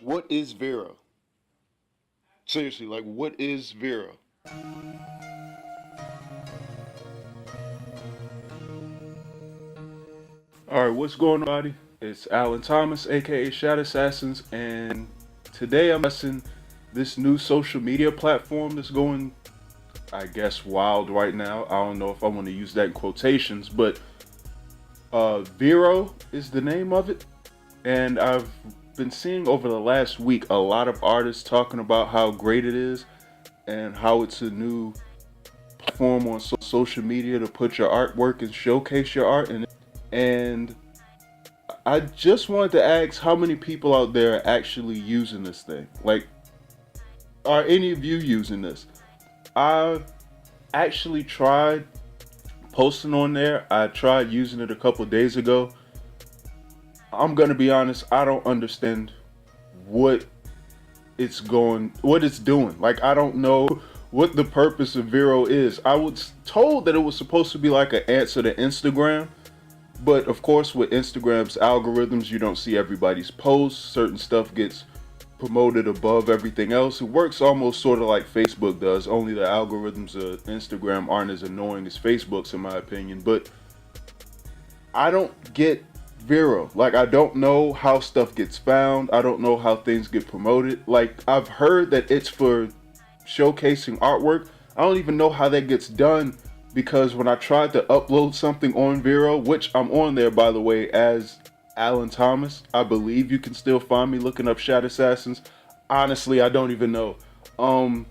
What is Vero? Seriously, like, what is Vero? All right, what's going on, buddy? It's Alan Thomas, aka Shadow Assassins, and today I'm discussing this new social media platform that's going, I guess, wild right now. I don't know if I want to use that in quotations, but Vero is the name of it, and I've been seeing over the last week a lot of artists talking about how great it is and how it's a new platform on social media to put your artwork and showcase your art. And I just wanted to ask how many people out there are actually using this thing. Like, are any of you using this? I actually tried posting on there. I tried using it a couple days ago. I'm gonna be honest, I don't understand what what it's doing. Like, I don't know what the purpose of Vero is. I was told that it was supposed to be like an answer to Instagram, but of course with Instagram's algorithms, you don't see everybody's posts. Certain stuff gets promoted above everything else. It works almost sort of like Facebook does, only the algorithms of Instagram aren't as annoying as Facebook's in my opinion. But I don't get Vero. Like, I don't know how stuff gets found. I don't know how things get promoted. Like, I've heard that it's for showcasing artwork. I don't even know how that gets done, because when I tried to upload something on Vero, which I'm on there by the way as Alan Thomas, I believe you can still find me looking up Shadow Assassins. Honestly, I don't even know. Um,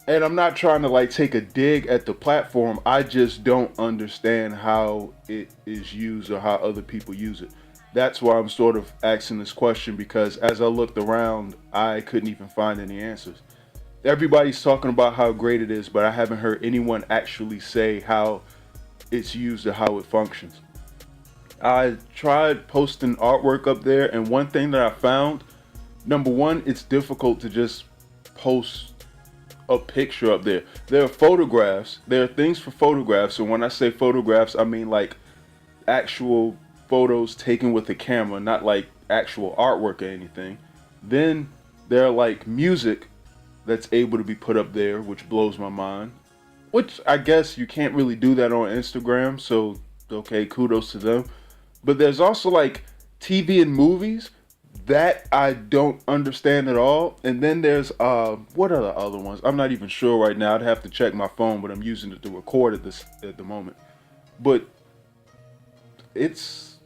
and I'm not trying to like take a dig at the platform. I just don't understand how it is used or how other people use it. That's why I'm sort of asking this question, because as I looked around, I couldn't even find any answers. Everybody's talking about how great it is, but I haven't heard anyone actually say how it's used or how it functions. I tried posting artwork up there, and one thing that I found, number one, it's difficult to just post a picture up there. There are photographs, there are things for photographs, and when I say photographs, I mean like actual photos taken with a camera, not like actual artwork or anything. Then there are like music that's able to be put up there, which blows my mind. Which I guess you can't really do that on Instagram, so okay, kudos to them. But there's also like TV and movies that I don't understand at all. And then there's what are the other ones? I'm not even sure right now. I'd have to check my phone, but I'm using it to record at the moment. But it's,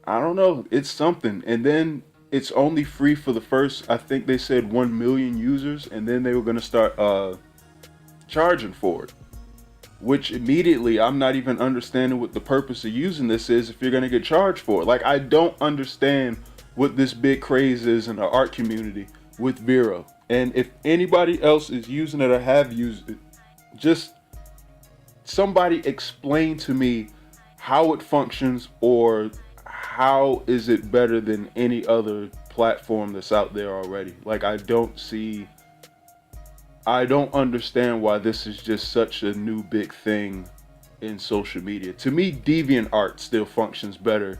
I don't know, it's something. And then it's only free for the first, I think they said 1 million users, and then they were gonna start charging for it. Which immediately I'm not even understanding what the purpose of using this is if you're gonna get charged for it. Like, I don't understand what this big craze is in the art community with Vero. And if anybody else is using it or have used it, just somebody explain to me how it functions, or how is it better than any other platform that's out there already. Like, I don't understand why this is just such a new big thing in social media. To me, deviant art still functions better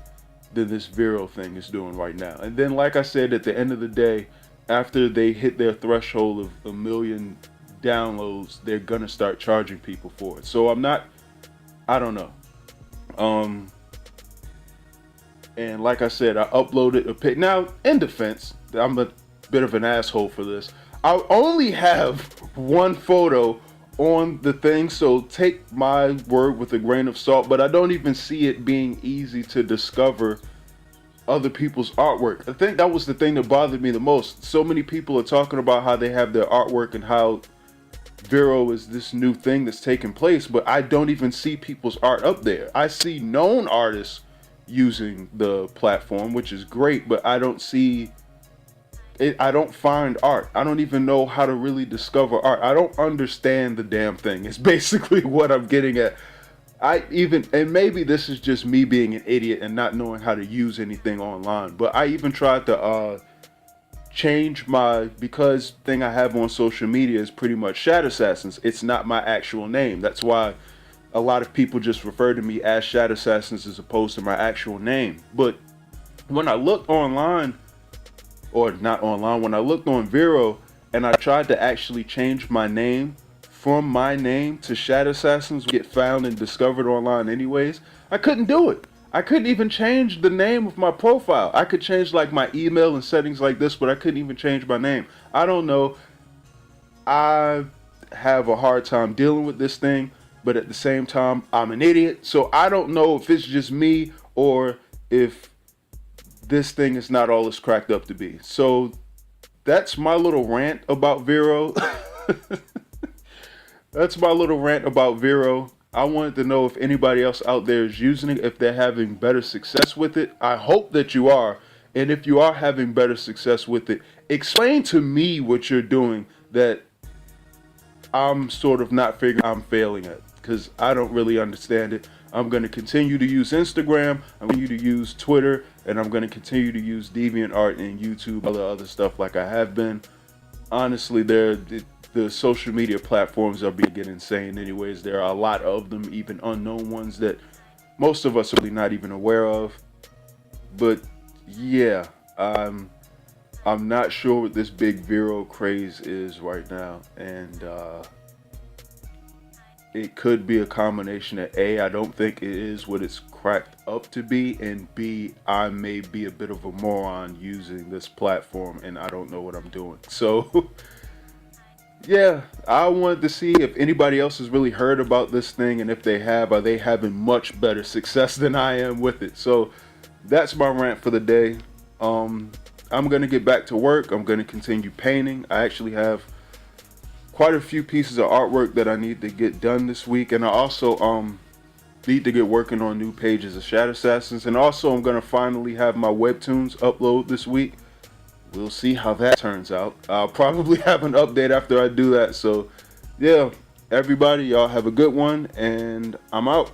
than this Vero thing is doing right now. And then, like I said, at the end of the day, after they hit their threshold of 1 million downloads, they're gonna start charging people for it. So I don't know. Um, and like I said, I uploaded a pic. Now, in defense, I'm a bit of an asshole for this. I only have one photo on the thing, so take my word with a grain of salt, but I don't even see it being easy to discover other people's artwork. I think that was the thing that bothered me the most. So many people are talking about how they have their artwork and how Vero is this new thing that's taking place, but I don't even see people's art up there. I see known artists using the platform, which is great, but I don't see it. I don't find art. I don't even know how to really discover art. I don't understand the damn thing. It's basically what I'm getting at. And maybe this is just me being an idiot and not knowing how to use anything online, but I even tried to change because thing I have on social media is pretty much Shadow Assassins. It's not my actual name. That's why a lot of people just refer to me as Shadow Assassins as opposed to my actual name. But when I look online, or not online, when I looked on Vero and I tried to actually change my name from my name to Shadow Assassins, get found and discovered online anyways, I couldn't do it. I couldn't even change the name of my profile. I could change like my email and settings like this, but I couldn't even change my name. I don't know. I have a hard time dealing with this thing, but at the same time, I'm an idiot. So I don't know if it's just me or if this thing is not all it's cracked up to be. So that's my little rant about Vero. That's my little rant about Vero. I wanted to know if anybody else out there is using it, if they're having better success with it. I hope that you are. And if you are having better success with it, explain to me what you're doing that I'm sort of not figuring I'm failing at, because I don't really understand it. I'm going to continue to use Instagram, I'm going to use Twitter, and I'm going to continue to use DeviantArt and YouTube, other stuff like I have been. Honestly, the social media platforms are getting insane anyways. There are a lot of them, even unknown ones that most of us are really not even aware of. But yeah, I'm not sure what this big Vero craze is right now, and it could be a combination of A, I don't think it is what it's cracked up to be, and B, I may be a bit of a moron using this platform and I don't know what I'm doing. So yeah, I wanted to see if anybody else has really heard about this thing, and if they have, are they having much better success than I am with it? So that's my rant for the day. I'm gonna get back to work. I'm gonna continue painting. I actually have quite a few pieces of artwork that I need to get done this week, and I also need to get working on new pages of Shadow Assassins, and also I'm gonna finally have my webtoons upload this week. We'll see how that turns out. I'll probably have an update after I do that. So yeah, everybody, y'all have a good one, and I'm out.